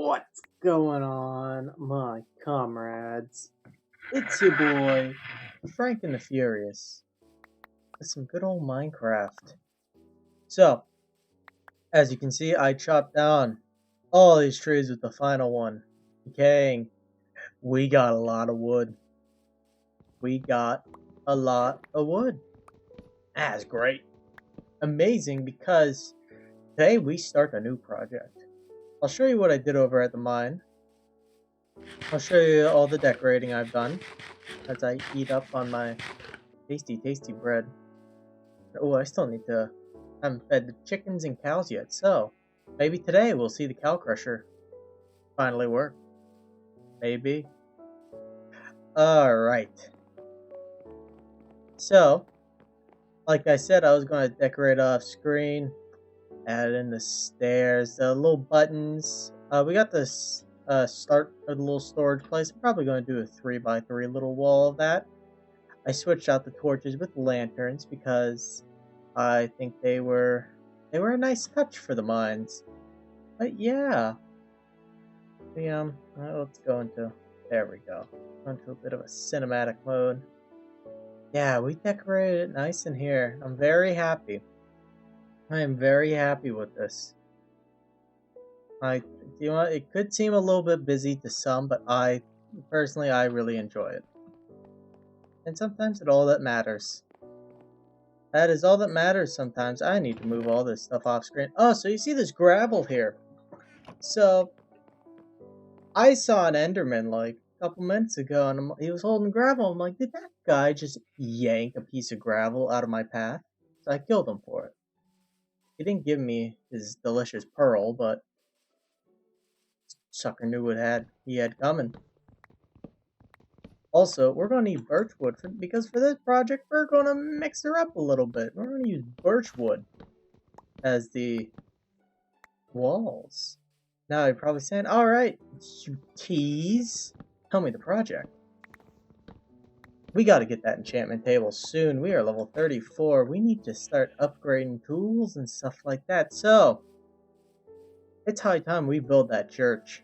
What's going on, my comrades? It's your boy, FrankandtheFurious, with some good old Minecraft. So, as you can see, I chopped down all these trees with the final one decaying. We got a lot of wood. That's great. Amazing, because today we start a new project. I'll show you what I did over at the mine. I'll show you all the decorating I've done as I eat up on my tasty bread. Oh, I still need to... I haven't fed the chickens and cows yet, so maybe today we'll see the cow crusher finally work. Maybe. Alright. So, like I said, I was going to decorate off screen, add in the stairs, the little buttons. We got this start a little storage place. I'm probably going to do a 3x3 little wall of that. I switched out the torches with lanterns because I think they were a nice touch for the mines. But yeah, let's go into, there we go, into a bit of a cinematic mode. Yeah, we decorated it nice in here. I'm very happy. I am very happy with this. It could seem a little bit busy to some, but I really enjoy it. And sometimes it's all that matters. That is all that matters sometimes. I need to move all this stuff off screen. Oh, so you see this gravel here. So, I saw an Enderman like a couple minutes ago, and he was holding gravel. I'm like, did that guy just yank a piece of gravel out of my path? So I killed him for it. He didn't give me his delicious pearl, but sucker knew what he had coming. Also, we're going to need birchwood because for this project, we're going to mix her up a little bit. We're going to use birchwood as the walls. Now you're probably saying, alright, you tease, tell me the project. We got to get that enchantment table soon. We are level 34. We need to start upgrading tools and stuff like that. So, it's high time we build that church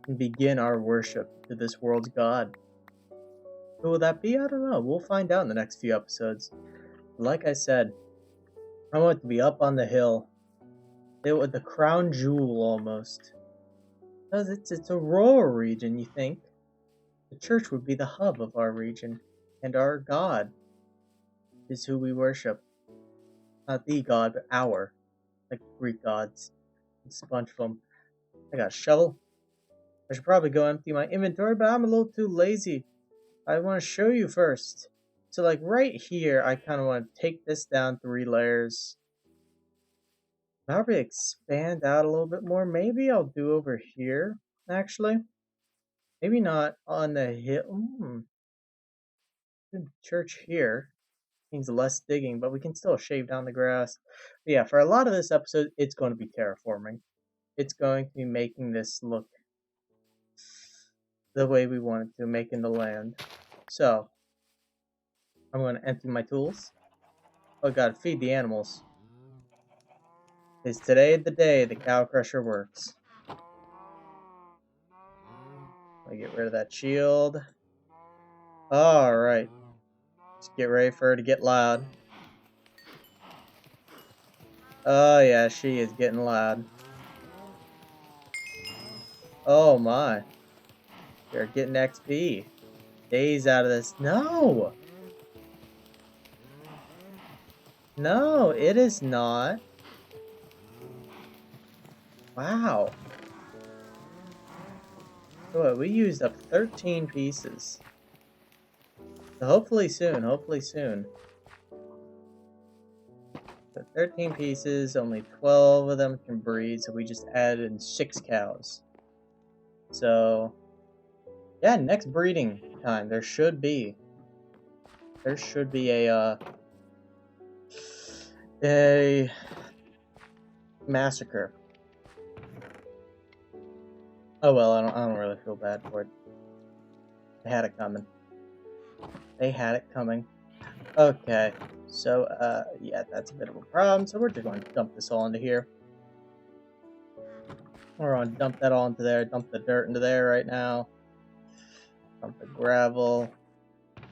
and begin our worship to this world's God. Who will that be? I don't know. We'll find out in the next few episodes. Like I said, I want it to be up on the hill. With the crown jewel almost. Because it's a rural region, you think. The church would be the hub of our region. And our God is who we worship. Not the God, but our. Like Greek gods. There's a bunch of them. I got a shovel. I should probably go empty my inventory, but I'm a little too lazy. I want to show you first. So like right here, I kind of want to take this down 3 layers. Probably expand out a little bit more. Maybe I'll do over here, actually. Maybe not on the hill. Church here. Means less digging, but we can still shave down the grass. But yeah, for a lot of this episode, it's going to be terraforming. It's going to be making this look the way we want it to, making the land. So, I'm going to empty my tools. Oh god, feed the animals. Is today the day the cow crusher works? I get rid of that shield. Alright. Let's get ready for her to get loud. Oh yeah, she is getting loud. Oh my. They're getting XP. Days out of this. No! No, it is not. Wow. So we used up 13 pieces. So hopefully soon, So 13 pieces, only 12 of them can breed, so we just added in 6 cows. So, yeah, next breeding time, there should be a massacre. Oh well, I don't really feel bad for it. They had it coming. Okay, so yeah, that's a bit of a problem. So we're just going to dump this all into here. We're gonna dump that all into there. Dump the dirt into there right now. Dump the gravel.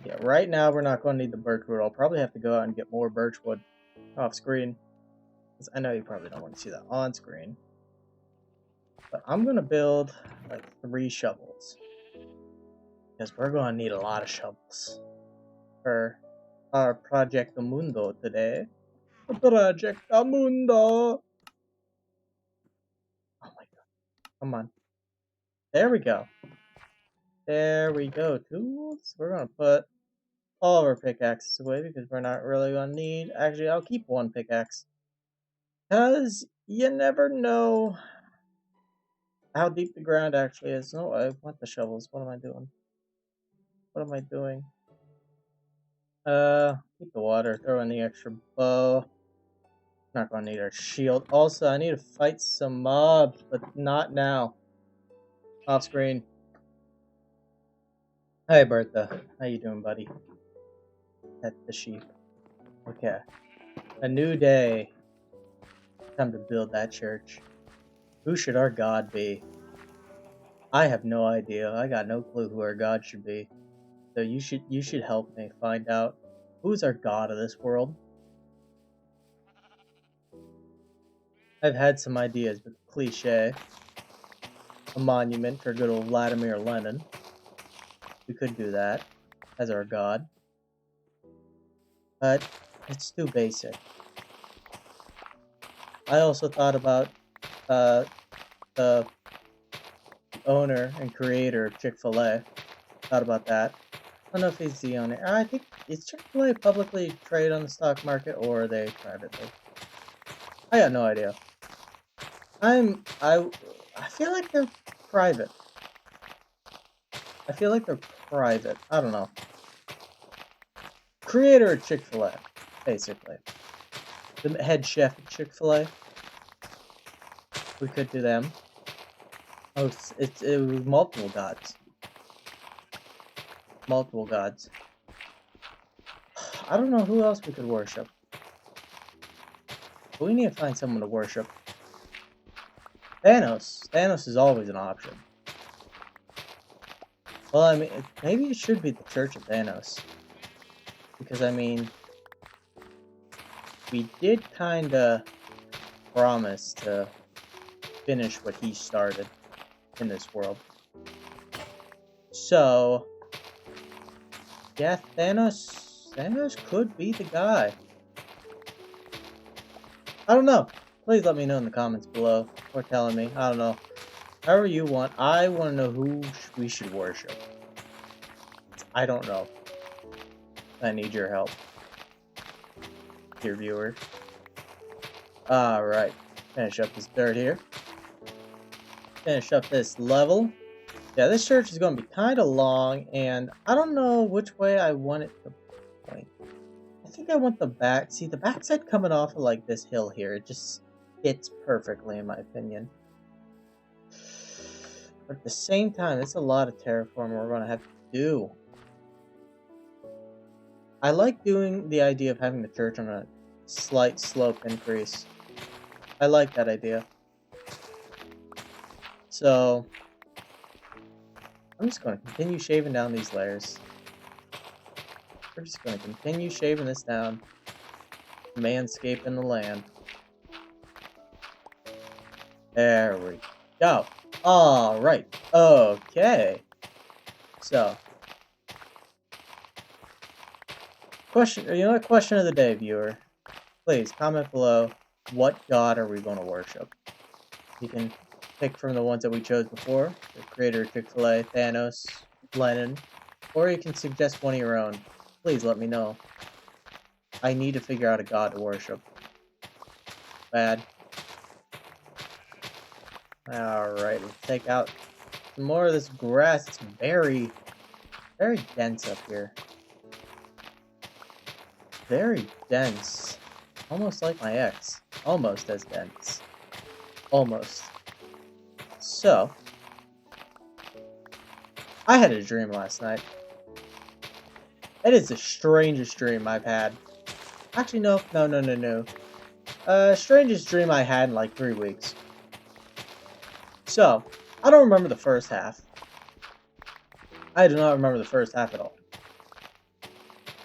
Yeah, right now we're not going to need the birch wood. I'll probably have to go out and get more birch wood off screen. Because I know you probably don't want to see that on screen. But I'm going to build like 3 shovels. Because we're going to need a lot of shovels for our Project Mundo today. Project Mundo! Oh my god. Come on. There we go. There we go. Tools. We're going to put all of our pickaxes away because we're not really going to need... Actually, I'll keep 1 pickaxe. Because you never know how deep the ground actually is. No, I want the shovels. What am I doing? What am I doing? Keep the water. Throw in the extra bow. Not going to need our shield. Also, I need to fight some mobs, but not now. Off screen. Hey, Bertha. How you doing, buddy? Pet the sheep. Okay. A new day. Time to build that church. Who should our god be? I have no idea. I got no clue who our god should be. So you should help me find out who's our god of this world. I've had some ideas, but cliche. A monument for good old Vladimir Lenin. We could do that as our god. But it's too basic. I also thought about the owner and creator of Chick-fil-A. Thought about that. I don't know if he's the owner. I think is Chick-fil-A publicly traded on the stock market or are they privately? I got no idea. I feel like they're private. I feel like they're private. I don't know. Creator of Chick-fil-A, basically. The head chef of Chick-fil-A. We could do them. Oh, it was multiple gods. Multiple gods. I don't know who else we could worship. But we need to find someone to worship. Thanos. Thanos is always an option. Well, I mean, maybe it should be the Church of Thanos. Because, I mean, we did kinda promise to finish what he started in this world. So, yeah, Thanos could be the guy. I don't know. Please let me know in the comments below. Or telling me. I don't know. However you want. I want to know who we should worship. I don't know. I need your help. Dear viewer. Alright. Finish up this dirt here. Finish up this level. Yeah, this church is going to be kind of long, and I don't know which way I want it to point. I think I want the back. See, the backside coming off of, like, this hill here. It just fits perfectly, in my opinion. But at the same time, it's a lot of terraforming we're going to have to do. I like doing the idea of having the church on a slight slope increase. I like that idea. So, I'm just going to continue shaving down these layers. We're just going to continue shaving this down. Manscaping the land. There we go. Alright. Okay. So. Question of the day, viewer. Please, comment below. What god are we going to worship? You can pick from the ones that we chose before. The creator of Chick-fil-A, Thanos, Lenin. Or you can suggest one of your own. Please let me know. I need to figure out a god to worship. Bad. Alright, let's take out some more of this grass. It's very, very dense up here. Very dense. Almost like my ex. Almost as dense. Almost. So, I had a dream last night. It is the strangest dream I've had. Actually, no. Strangest dream I had in like 3 weeks. So, I don't remember the first half. I do not remember the first half at all.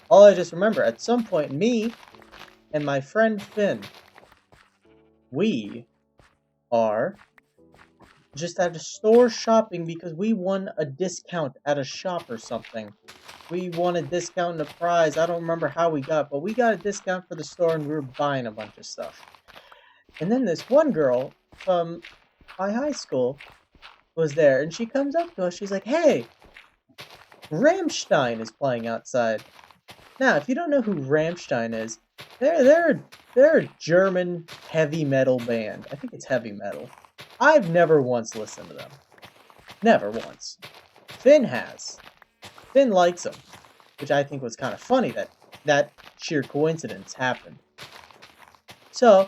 All I just remember, at some point, me and my friend Finn, we are just at a store shopping because we won a discount at a shop or something. We won a discount and a prize. I don't remember how we got, but we got a discount for the store and we were buying a bunch of stuff. And then this one girl from my high school was there, and she comes up to us. She's like, "Hey, Rammstein is playing outside." Now, if you don't know who Rammstein is, they're a German heavy metal band. I think it's heavy metal. I've never once listened to them. Never once. Finn has. Finn likes them, which I think was kind of funny that sheer coincidence happened. So,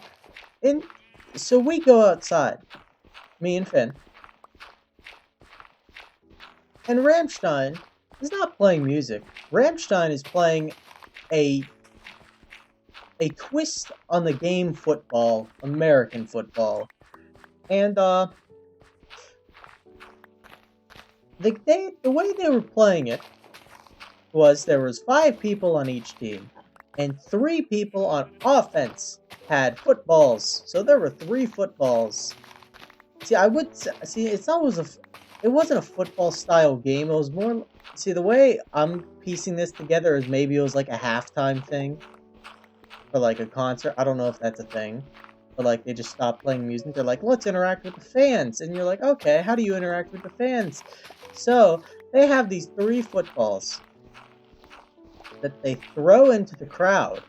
so we go outside, me and Finn, and Rammstein is not playing music. Rammstein is playing a twist on the game football, American football. And the way they were playing it was there was 5 people on each team, and 3 people on offense had footballs. So there were 3 footballs. See, it wasn't a football style game. It was more. See, the way I'm piecing this together is maybe it was like a halftime thing for like a concert. I don't know if that's a thing. But like they just stopped playing music. They're like, let's interact with the fans. And you're like, okay, how do you interact with the fans? So they have these 3 footballs that they throw into the crowd.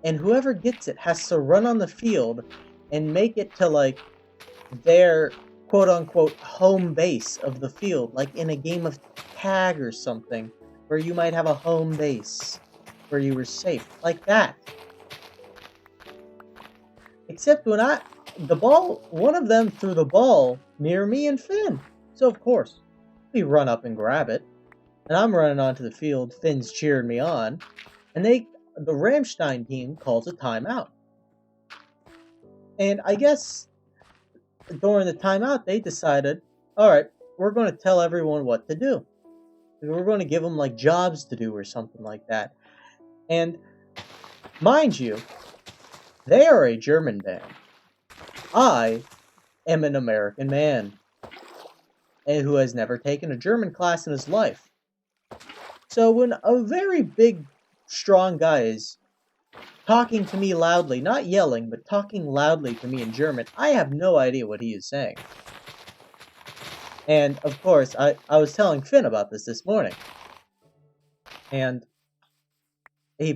And whoever gets it has to run on the field and make it to like their quote unquote home base of the field. Like in a game of tag or something where you might have a home base where you were safe. Like that. Except when one of them threw the ball near me and Finn. So of course, we run up and grab it. And I'm running onto the field, Finn's cheering me on. And the Rammstein team calls a timeout. And I guess during the timeout, they decided, alright, we're going to tell everyone what to do. We're going to give them like jobs to do or something like that. And mind you, they are a German band. I am an American man, and who has never taken a German class in his life. So when a very big, strong guy is talking to me loudly, not yelling, but talking loudly to me in German, I have no idea what he is saying. And of course, I was telling Finn about this morning. And he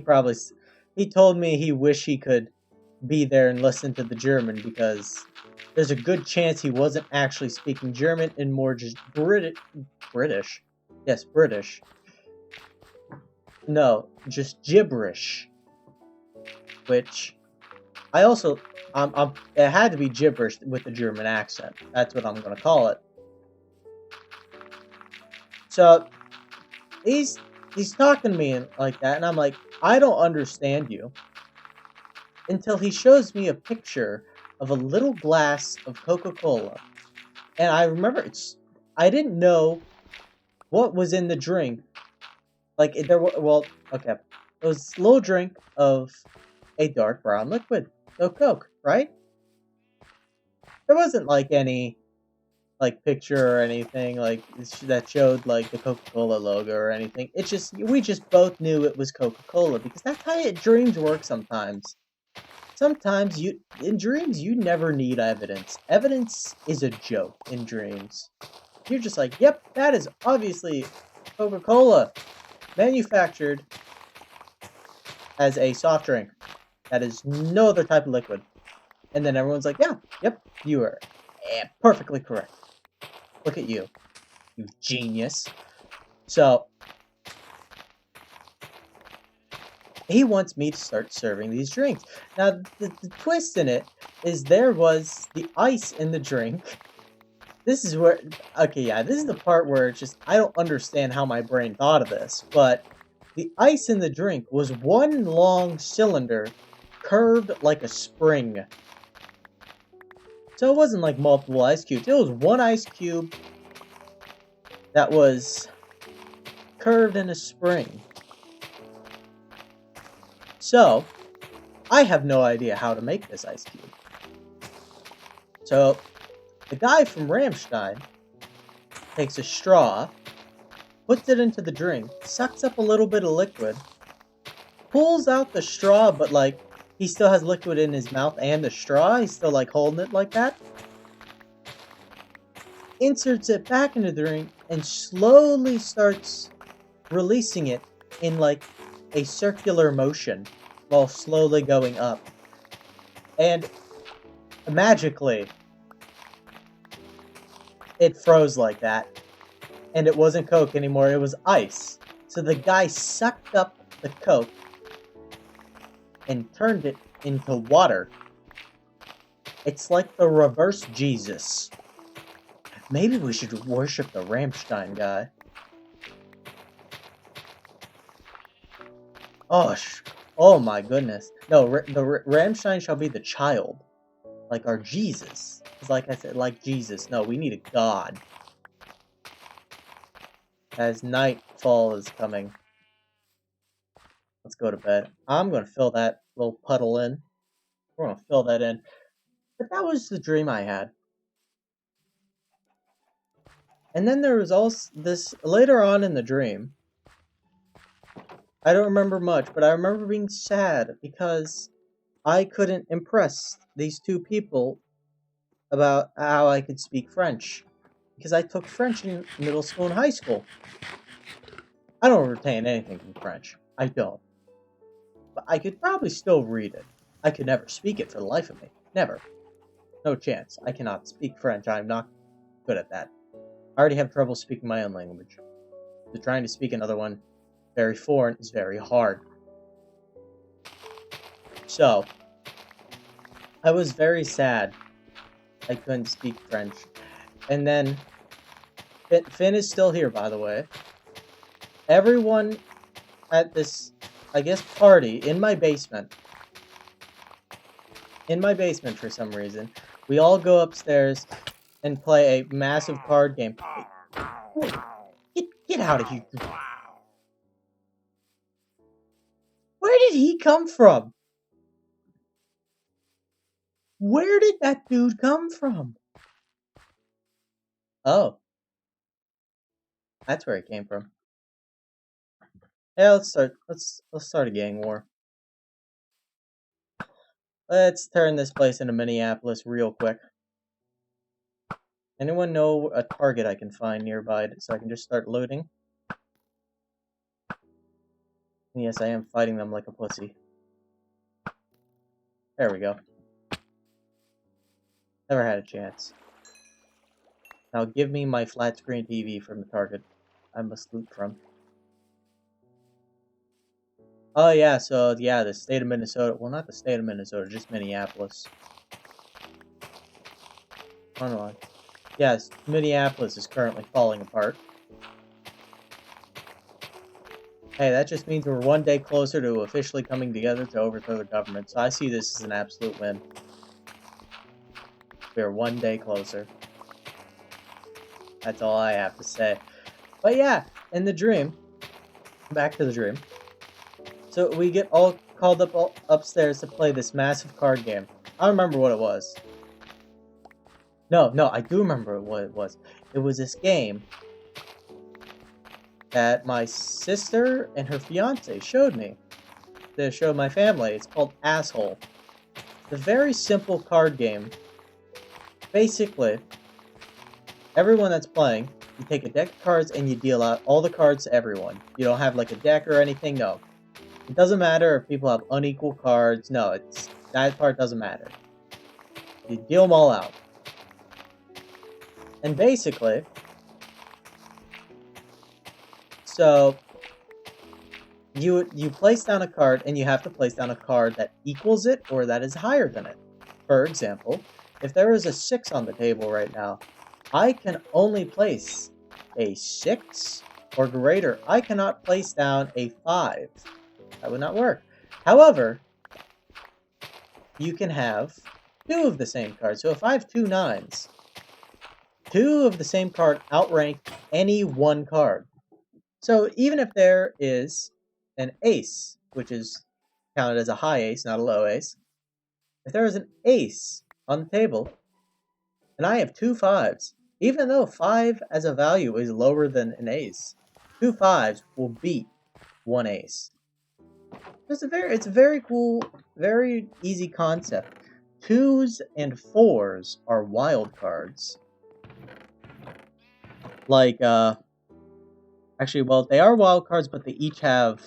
told me he wished he could be there and listen to the German because there's a good chance he wasn't actually speaking German and more just British. Yes, British. No, just gibberish. Which I also it had to be gibberish with a German accent. That's what I'm gonna call it. So he's talking to me like that, and I'm like, I don't understand you. Until he shows me a picture of a little glass of Coca-Cola. And I remember I didn't know what was in the drink. Like, it was a little drink of a dark brown liquid. No Coke, right? There wasn't, like, any, like, picture or anything, like, that showed, like, the Coca-Cola logo or anything. We just both knew it was Coca-Cola, because that's how dreams work sometimes. Sometimes in dreams, you never need evidence. Evidence is a joke in dreams. You're just like, yep, that is obviously Coca-Cola, manufactured as a soft drink. That is no other type of liquid. And then everyone's like, yeah, yep, you are perfectly correct. Look at you genius. So, he wants me to start serving these drinks. Now, the twist in it is there was the ice in the drink. This is where, okay, yeah, this is the part where it's just, I don't understand how my brain thought of this, but the ice in the drink was one long cylinder curved like a spring. So it wasn't like multiple ice cubes. It was one ice cube that was curved in a spring. So I have no idea how to make this ice cube. So the guy from Rammstein takes a straw, puts it into the drink, sucks up a little bit of liquid, pulls out the straw, but like he still has liquid in his mouth and the straw. He's still like holding it like that. Inserts it back into the drink and slowly starts releasing it in like a circular motion while slowly going up. And magically, it froze like that. And it wasn't Coke anymore, it was ice. So the guy sucked up the Coke and turned it into water. It's like the reverse Jesus. Maybe we should worship the Rammstein guy. Oh my goodness. No, the Rammstein shall be the child. Like our Jesus. It's like I said, like Jesus. No, we need a god. As nightfall is coming. Let's go to bed. I'm going to fill that little puddle in. We're going to fill that in. But that was the dream I had. And then there was also this, later on in the dream, I don't remember much, but I remember being sad because I couldn't impress these two people about how I could speak French. Because I took French in middle school and high school. I don't retain anything from French. I don't. But I could probably still read it. I could never speak it for the life of me. Never. No chance. I cannot speak French. I'm not good at that. I already have trouble speaking my own language. So trying to speak another one, very foreign, is very hard. So, I was very sad I couldn't speak French. And then, Finn is still here, by the way. Everyone at this, I guess, party in my basement. In my basement, for some reason. We all go upstairs and play a massive card game. Get out of here. Where did he come from? Where did that dude come from? Oh. That's where he came from. Yeah, let's start a gang war. Let's turn this place into Minneapolis real quick. Anyone know a target I can find nearby so I can just start looting? And yes, I am fighting them like a pussy. There we go. Never had a chance. Now give me my flat screen TV from the target I must loot from. Oh yeah, so yeah, the state of Minnesota. Well, not the state of Minnesota, just Minneapolis. Hold on. Yes, Minneapolis is currently falling apart. Hey, that just means we're one day closer to officially coming together to overthrow the government, so I see this as an absolute win. We are one day closer. That's all I have to say. But yeah, in the dream, back to the dream. So we get all called up upstairs to play this massive card game. I don't remember what it was. No, I do remember what it was. It was this game that my sister and her fiance showed me. They showed my family. It's called Asshole. It's a very simple card game. Basically, everyone that's playing, you take a deck of cards and you deal out all the cards to everyone. You don't have like a deck or anything, no. It doesn't matter if people have unequal cards. No, that part doesn't matter. You deal them all out. And basically, so you place down a card and you have to place down a card that equals it or that is higher than it. For example, if there is a 6 on the table right now, I can only place a 6 or greater. I cannot place down a 5. That would not work. However, you can have two of the same card. So if I have two nines, two of the same card outrank any one card. So even if there is an ace, which is counted as a high ace, not a low ace, if there is an ace on the table, and I have two fives, even though 5 as a value is lower than an ace, two fives will beat one ace. It's a very cool, very easy concept. 2s and 4s are wild cards. Like, actually, well, they are wild cards, but they each have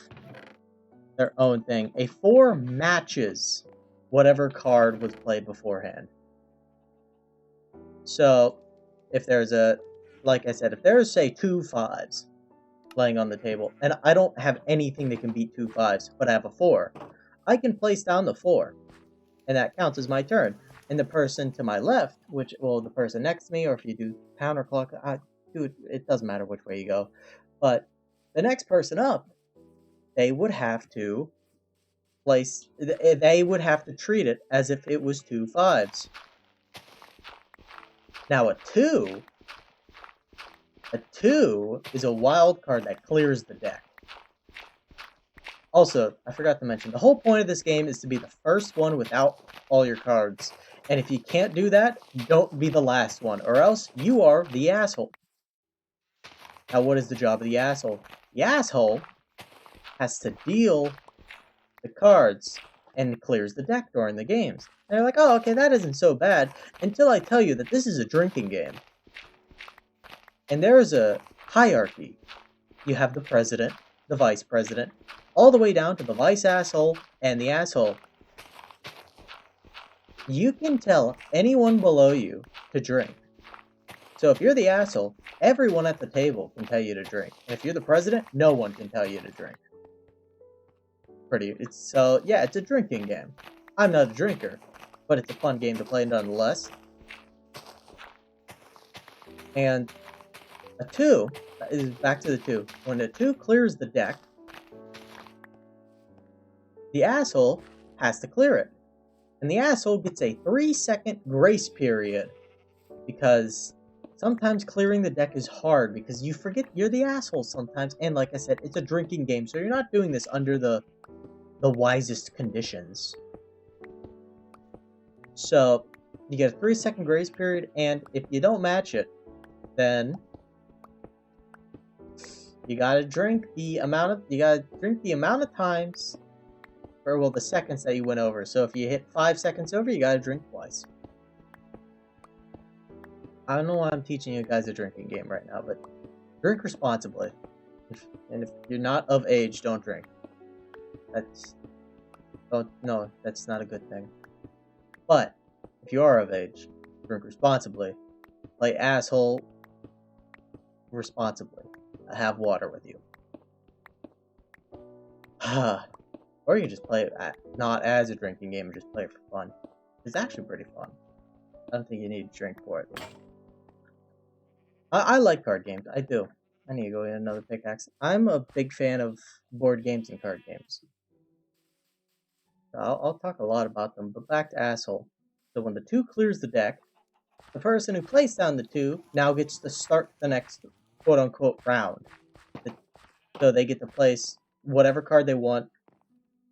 their own thing. A 4 matches whatever card was played beforehand. So, if there's like I said, if there's, say, two fives laying on the table, and I don't have anything that can beat two fives, but I have a 4, I can place down the 4, and that counts as my turn. And the person to my left, which, well, the person next to me, or if you do counterclock, dude, it doesn't matter which way you go, but the next person up, they would have to they would have to treat it as if it was two fives. Now a 2 is a wild card that clears the deck. Also, I forgot to mention, the whole point of this game is to be the first one without all your cards. And if you can't do that, don't be the last one, or else you are the asshole. Now, what is the job of the asshole? The asshole has to deal the cards and clears the deck during the games. And they're like, oh, okay, that isn't so bad, until I tell you that this is a drinking game. And there is a hierarchy. You have the president, the vice president, all the way down to the vice asshole and the asshole. You can tell anyone below you to drink. So if you're the asshole, everyone at the table can tell you to drink. And if you're the president, no one can tell you to drink. It's a drinking game. I'm not a drinker, but it's a fun game to play nonetheless. And a 2 is back to the 2. When a 2 clears the deck, the asshole has to clear it. And the asshole gets a 3-second grace period, because sometimes clearing the deck is hard because you forget you're the asshole sometimes. And like I said, it's a drinking game, so you're not doing this under the wisest conditions. So you get a 3-second grace period, and if you don't match it, then you gotta drink the amount of times, or well, the seconds that you went over. So if you hit 5 seconds over, you gotta drink twice. I don't know why I'm teaching you guys a drinking game right now, but drink responsibly. And if you're not of age, don't drink. That's not a good thing. But if you are of age, drink responsibly. Play asshole responsibly. Have water with you. Or you can just play it not as a drinking game and just play it for fun. It's actually pretty fun. I don't think you need to drink for it. I like card games. I do. I need to go get another pickaxe. I'm a big fan of board games and card games. I'll talk a lot about them, but back to asshole. So when the 2 clears the deck, the person who placed down the 2 now gets to start the next quote-unquote round. So they get to place whatever card they want,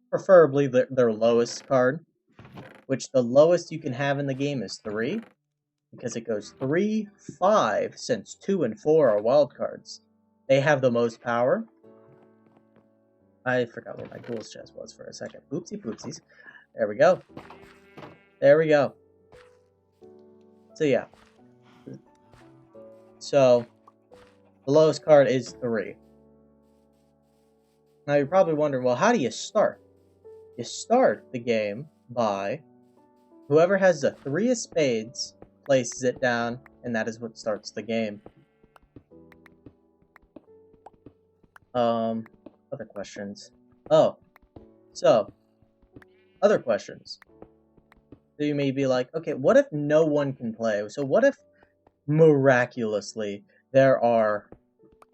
preferably their lowest card, which the lowest you can have in the game is 3, because it goes 3, 5, since 2 and 4 are wild cards. They have the most power. I forgot what my duel's chest was for a second. Oopsie poopsies. There we go. There we go. So yeah. So the lowest card is 3. Now you're probably wondering, well, how do you start? You start the game by whoever has the 3 of spades places it down, and that is what starts the game. Other questions. Oh, so other questions. So you may be like, okay, what if no one can play? So what if miraculously there are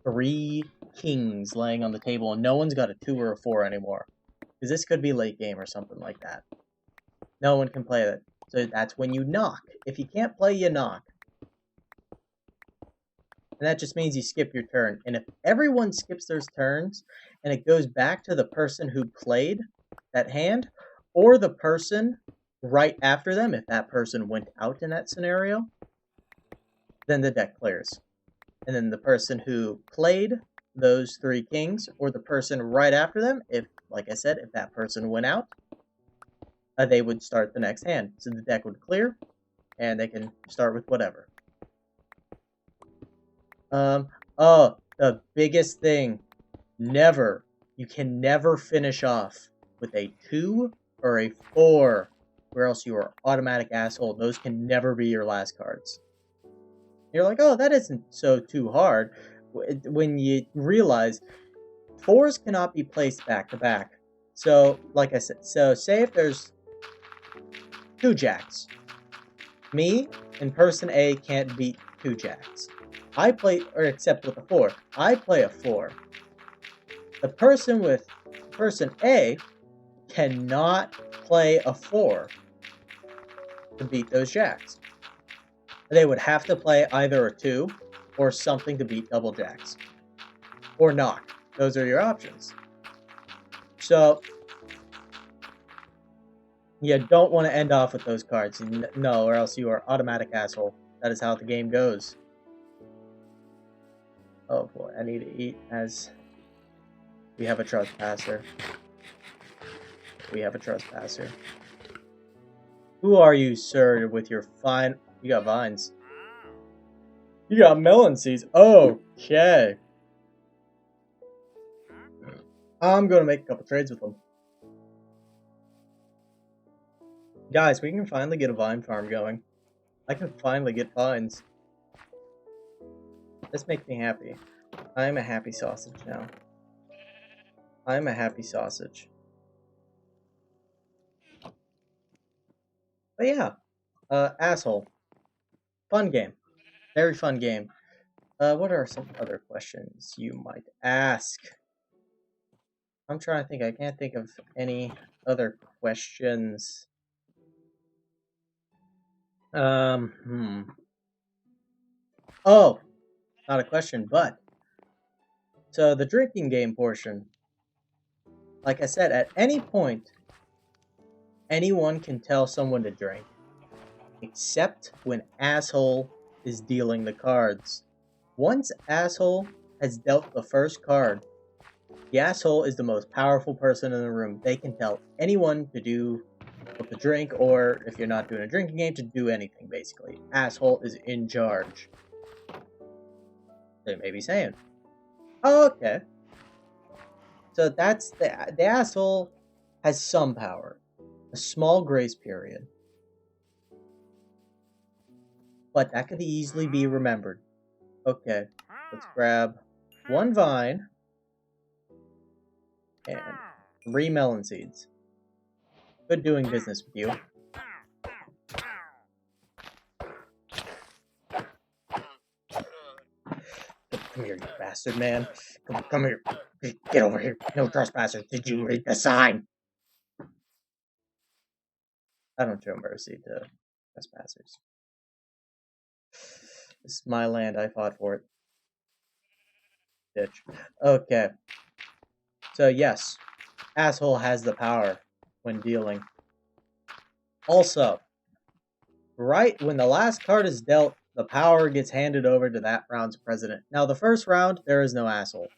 3 kings laying on the table and no one's got a 2 or a 4 anymore? Because this could be late game or something like that. No one can play it. So that's when you knock. If you can't play, you knock. And that just means you skip your turn. And if everyone skips their turns, and it goes back to the person who played that hand, or the person right after them, if that person went out in that scenario, then the deck clears. And then the person who played those 3 kings, or the person right after them, if, like I said, if that person went out, they would start the next hand. So the deck would clear, and they can start with whatever. Oh, the biggest thing. You can never finish off with a 2 or a 4, or else you are automatic asshole. Those can never be your last cards. You're like, oh, that isn't so too hard. When you realize 4s cannot be placed back to back. So, like I said, so say if there's 2 jacks. Me and person A can't beat 2 jacks. I play, or except with a 4. I play a 4. The person with person A cannot play a 4 to beat those jacks. They would have to play either a 2 or something to beat double jacks. Or knock. Those are your options. So, you don't want to end off with those cards. No, or else you are automatic asshole. That is how the game goes. Oh boy, I need to eat as we have a trespasser. We have a trespasser. Who are you, sir, with your fine... You got vines. You got melon seeds. Okay. I'm going to make a couple trades with them. Guys, we can finally get a vine farm going. I can finally get vines. This makes me happy. I'm a happy sausage now. I'm a happy sausage. But yeah, asshole. Fun game. Very fun game. What are some other questions you might ask? I'm trying to think. I can't think of any other questions. Oh, not a question, but so the drinking game portion. Like I said, at any point, anyone can tell someone to drink, except when asshole is dealing the cards. Once asshole has dealt the first card, the asshole is the most powerful person in the room. They can tell anyone to do with the drink, or if you're not doing a drinking game, to do anything, basically. Asshole is in charge. They may be saying, oh, okay. So that's the asshole has some power. A small grace period. But that could easily be remembered. Okay, let's grab 1 vine and 3 melon seeds. Good doing business with you. Come here, you bastard, man. Come here. Get over here. No trespassers. Did you read the sign? I don't show mercy to trespassers. This is my land. I fought for it. Bitch. Okay. So, yes. Asshole has the power when dealing. Also, right when the last card is dealt, the power gets handed over to that round's president. Now, the first round, there is no asshole.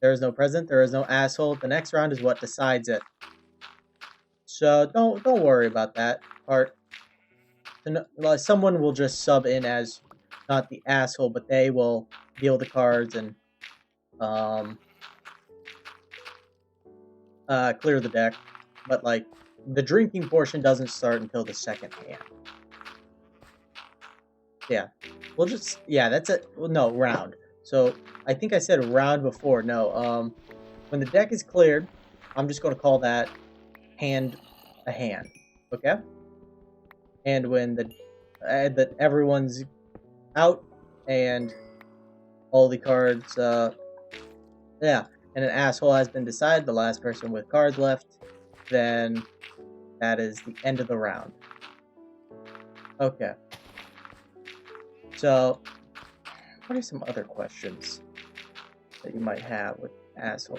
There is no president. There is no asshole. The next round is what decides it. So don't worry about that part. Someone will just sub in as not the asshole, but they will deal the cards and clear the deck. But like the drinking portion doesn't start until the second hand. Yeah, we'll just that's it. Well, no, round. So I think I said round before. No, when the deck is cleared, I'm just going to call that hand a hand. Okay. And when that everyone's out and all the cards, and an asshole has been decided, the last person with cards left, then that is the end of the round. Okay. So, what are some other questions that you might have with asshole?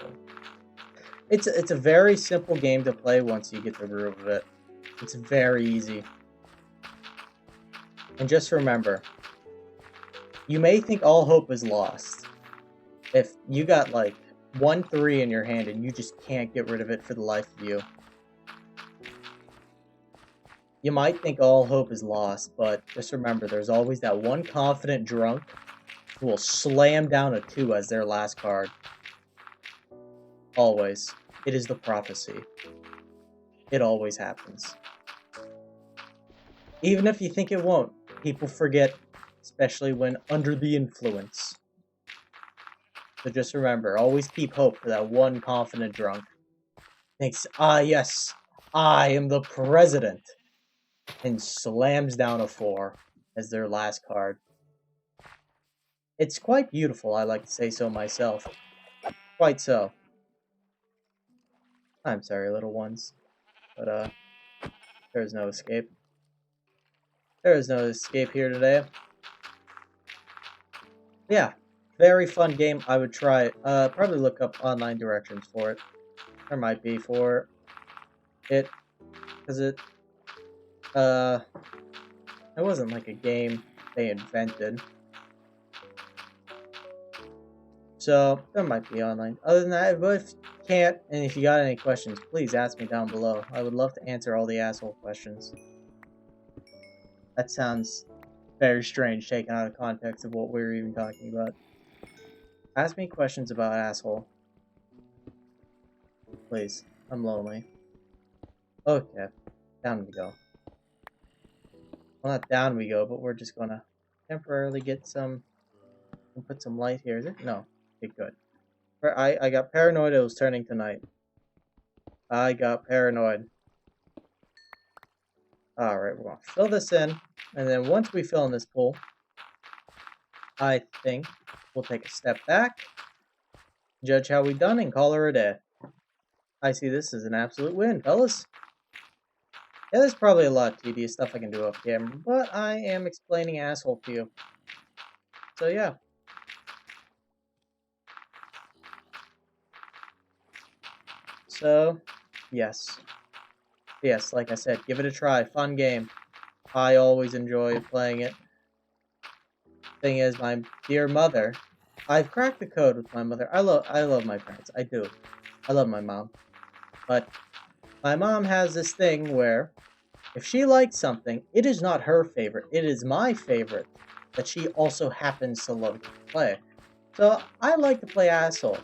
It's a very simple game to play once you get the groove of it. It's very easy. And just remember, you may think all hope is lost. If you got like 1-3 in your hand and you just can't get rid of it for the life of you, you might think all hope is lost, but just remember, there's always that one confident drunk who will slam down a 2 as their last card. Always. It is the prophecy. It always happens. Even if you think it won't, people forget, especially when under the influence. So just remember, always keep hope for that one confident drunk. Thinks, ah yes, I am the president, and slams down a 4 as their last card. It's quite beautiful, I like to say so myself. Quite so. I'm sorry, little ones. But, there's no escape. There is no escape here today. Yeah, very fun game. I would try it. Probably look up online directions for it. There might be for it. Because it wasn't like a game they invented. So, there might be online. Other than that, but if you can't, and if you got any questions, please ask me down below. I would love to answer all the asshole questions. That sounds very strange, taken out of context of what we were even talking about. Ask me questions about asshole. Please. I'm lonely. Okay. Down we go. Well, not down we go, but we're just gonna temporarily get some... put some light here. Is it? No. Okay, good. I got paranoid it was turning to night. I got paranoid. Alright, we're gonna fill this in. And then once we fill in this pool, I think we'll take a step back, judge how we done, and call her a day. I see this as an absolute win, fellas. Yeah, there's probably a lot of tedious stuff I can do off camera, but I am explaining asshole to you. So yeah. So, yes. Yes, like I said, give it a try. Fun game. I always enjoy playing it. Thing is, my dear mother, I've cracked the code with my mother. I love my parents. I do. I love my mom. But my mom has this thing where if she likes something, it is not her favorite. It is my favorite that she also happens to love to play. So I like to play asshole.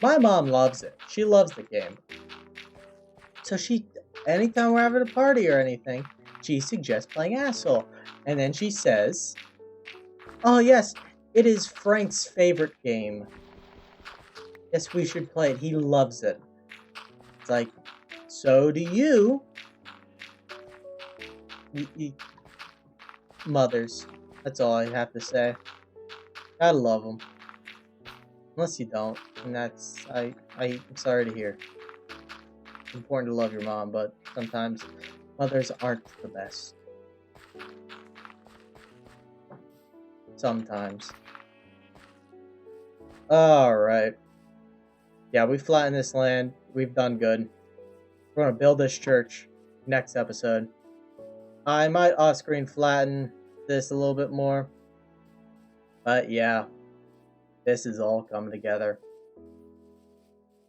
My mom loves it. She loves the game. So anytime we're having a party or anything, she suggests playing asshole. And then she says, oh yes, it is Frank's favorite game. Yes, we should play it. He loves it. It's like, so do you. Mothers. That's all I have to say. I love them. Unless you don't. And that's, I'm sorry to hear. It's important to love your mom, but sometimes mothers aren't the best. Sometimes. Alright. Yeah, we flattened this land. We've done good. We're going to build this church next episode. I might off-screen flatten this a little bit more. But yeah, this is all coming together.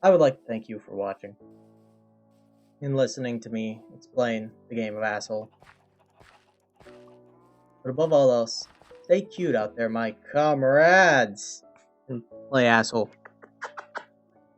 I would like to thank you for watching and listening to me explain the game of asshole. But above all else, stay cute out there, my comrades, and play asshole.